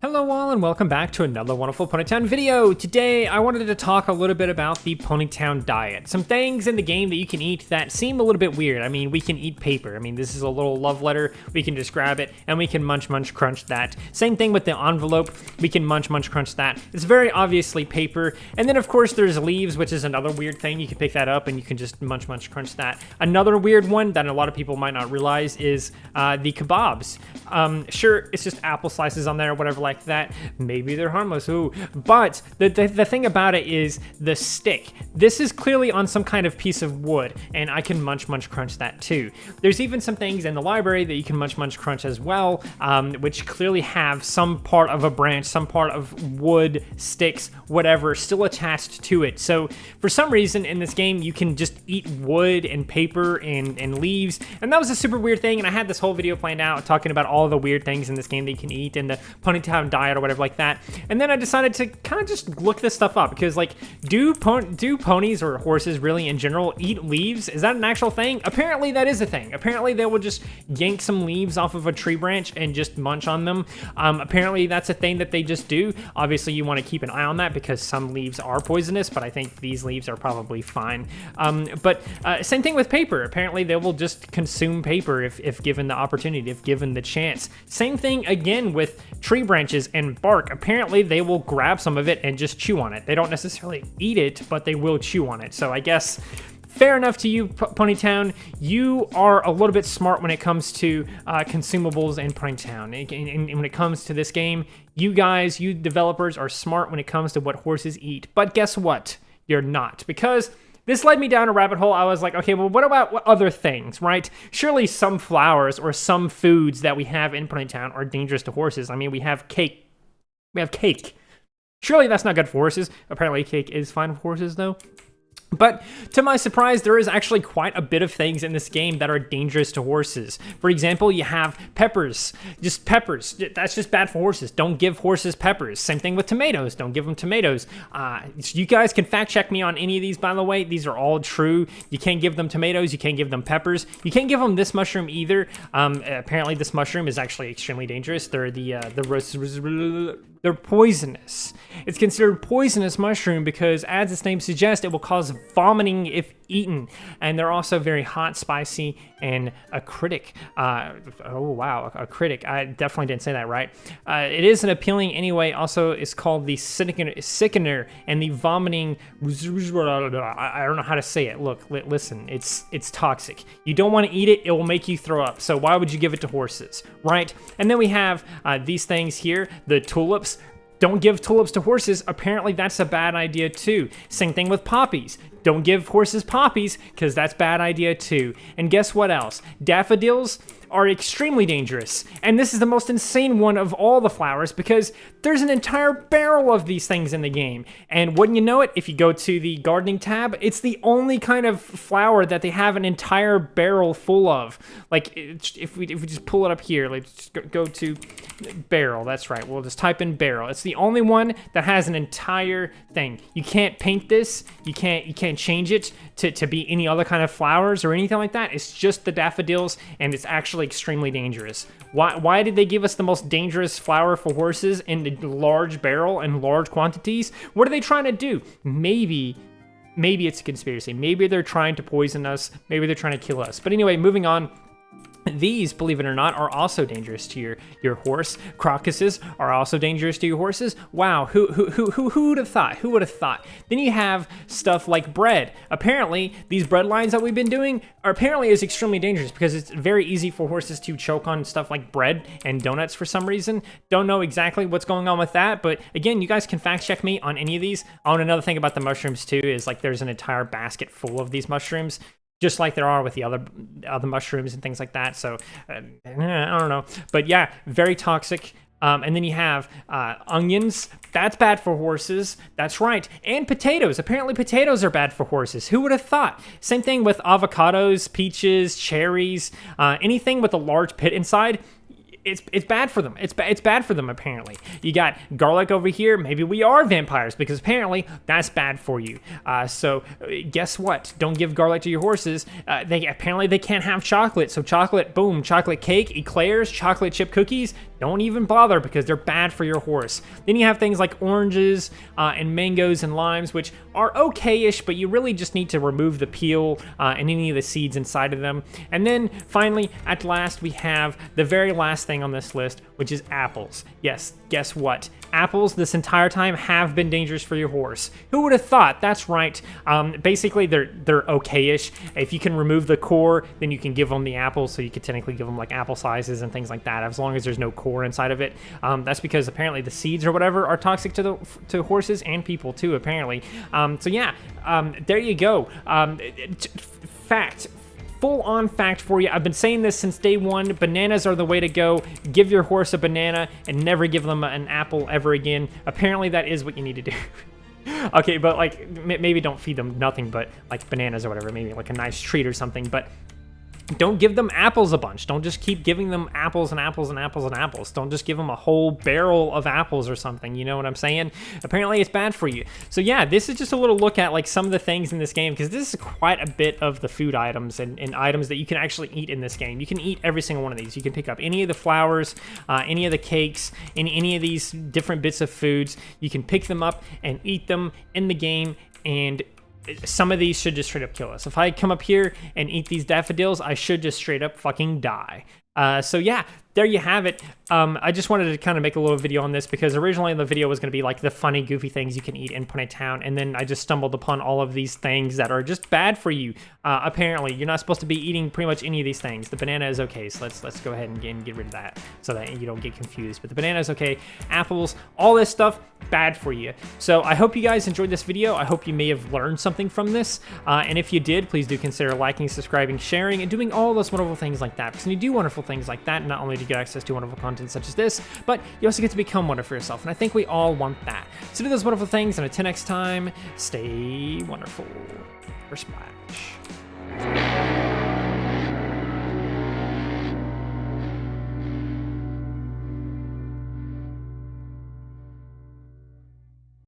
Hello all and welcome back to another wonderful Ponytown video. Today I wanted to talk a little bit about the Ponytown diet. Some things in the game that you can eat that seem a little bit weird. I mean, we can eat paper. I mean, this is a little love letter. We can just grab it and we can munch crunch that. Same thing with the envelope. We can munch crunch that. It's very obviously paper. And then of course there's leaves, which is another weird thing. You can pick that up and you can just munch crunch that. Another weird one that a lot of people might not realize is the kebabs. Sure, it's just apple slices on there or whatever like that. Maybe they're harmless, ooh. But the thing about it is the stick. This is clearly on some kind of piece of wood, and I can munch crunch that too. There's even some things in the library that you can munch crunch as well, which clearly have some part of a branch, some part of wood, sticks, whatever, still attached to it. So for some reason in this game, you can just eat wood and paper and leaves, and that was a super weird thing, and I had this whole video planned out talking about all the weird things in this game that you can eat and the Ponytown diet or whatever like that. And then I decided to kind of just look this stuff up because, like, do ponies or horses really in general eat leaves? Is that an actual thing? Apparently that is a thing. Apparently they will just yank some leaves off of a tree branch and just munch on them. Apparently that's a thing that they just do. Obviously you want to keep an eye on that because some leaves are poisonous, but I think these leaves are probably fine. But same thing with paper. Apparently they will just consume paper if given the opportunity, if given the chance. Same thing again with tree branches and bark. Apparently they will grab some of it and just chew on it. They don't necessarily eat it, but they will chew on it. So I guess fair enough to you, Ponytown. You are a little bit smart when it comes to consumables in Ponytown. And when it comes to this game, you guys, you developers are smart when it comes to what horses eat. But guess what? You're not, because this led me down a rabbit hole. I was like, okay, well, what about what other things, right? Surely some flowers or some foods that we have in Ponytown are dangerous to horses. I mean, we have cake. Surely that's not good for horses. Apparently cake is fine for horses, though. But to my surprise, there is actually quite a bit of things in this game that are dangerous to horses. For example, you have peppers. Just peppers. That's just bad for horses. Don't give horses peppers. Same thing with tomatoes. Don't give them tomatoes. You guys can fact check me on any of these, by the way. These are all true. You can't give them tomatoes. You can't give them peppers. You can't give them this mushroom either. Apparently, this mushroom is actually extremely dangerous. They're they're poisonous. It's considered poisonous mushroom because, as its name suggests, it will cause vomiting if eaten. And they're also very hot, spicy, and acidic. Oh wow, acidic. I definitely didn't say that right. It isn't appealing anyway. Also, it's called the sickener and the vomiting. I don't know how to say it. Look, listen. It's toxic. You don't want to eat it. It will make you throw up. So why would you give it to horses, right? And then we have these things here, the tulips. Don't give tulips to horses. Apparently that's a bad idea too. Same thing with poppies. Don't give horses poppies because that's a bad idea too. And guess what else? Daffodils are extremely dangerous. And this is the most insane one of all the flowers because there's an entire barrel of these things in the game. And wouldn't you know it, if you go to the gardening tab, it's the only kind of flower that they have an entire barrel full of. Like if we just pull it up here, let's go to barrel. That's right. We'll just type in barrel. It's the only one that has an entire thing. You can't paint this. You can't change it to be any other kind of flowers or anything like that. It's just the daffodils, and it's actually extremely dangerous. Why did they give us the most dangerous flower for horses in a large barrel and large quantities? What are they trying to do? Maybe it's a conspiracy. Maybe they're trying to poison us. Maybe they're trying to kill us. But anyway, moving on. These, believe it or not, are also dangerous to your horse. Crocuses are also dangerous to your horses. Wow, who would have thought? Who would have thought? Then you have stuff like bread. Apparently, these bread lines that we've been doing is extremely dangerous because it's very easy for horses to choke on stuff like bread and donuts for some reason. Don't know exactly what's going on with that, but again, you guys can fact check me on any of these. Oh, and another thing about the mushrooms too is, like, there's an entire basket full of these mushrooms, just like there are with the other mushrooms and things like that. So I don't know, but yeah, very toxic. And then you have onions. That's bad for horses. That's right. And potatoes. Apparently potatoes are bad for horses. Who would have thought? Same thing with avocados, peaches, cherries, anything with a large pit inside. It's bad for them. It's bad for them, apparently. You got garlic over here. Maybe we are vampires because apparently that's bad for you. So guess what? Don't give garlic to your horses. They can't have chocolate. So chocolate, boom, chocolate cake, eclairs, chocolate chip cookies. don't even bother because they're bad for your horse. Then you have things like oranges and mangoes and limes, which are okay-ish, but you really just need to remove the peel and any of the seeds inside of them. And then finally, at last, we have the very last thing on this list, which is apples. Yes, guess what? Apples this entire time have been dangerous for your horse. Who would have thought? That's right. Basically, they're okay-ish. If you can remove the core, then you can give them the apples, so you could technically give them like apple sizes and things like that, as long as there's no core inside of it. That's because apparently the seeds or whatever are toxic to horses and people too, apparently. So yeah, there you go. Fact. Full-on fact for you. I've been saying this since day one. Bananas are the way to go. Give your horse a banana and never give them an apple ever again. Apparently, that is what you need to do. Okay, but like maybe don't feed them nothing but like bananas or whatever. Maybe like a nice treat or something. But don't give them apples a bunch. Don't just keep giving them apples and apples and apples and apples. Don't just give them a whole barrel of apples or something. You know what I'm saying? Apparently it's bad for you. So yeah, this is just a little look at like some of the things in this game, because this is quite a bit of the food items and items that you can actually eat in this game. You can eat every single one of these. You can pick up any of the flowers, any of the cakes, any of these different bits of foods. You can pick them up and eat them in the game, and some of these should just straight up kill us. If I come up here and eat these daffodils, I should just straight up fucking die. So yeah, there you have it. I just wanted to kind of make a little video on this because originally the video was going to be like the funny, goofy things you can eat in Ponytown, and then I just stumbled upon all of these things that are just bad for you. Apparently, you're not supposed to be eating pretty much any of these things. The banana is okay, so let's go ahead and get rid of that so that you don't get confused. But the banana is okay. Apples, all this stuff, bad for you. So I hope you guys enjoyed this video. I hope you may have learned something from this. And if you did, please do consider liking, subscribing, sharing, and doing all those wonderful things like that. Because when you do wonderful things like that, not only do you get access to wonderful content such as this, but you also get to become wonderful for yourself. And I think we all want that. So do those wonderful things, and until next time, stay wonderful. For Splash.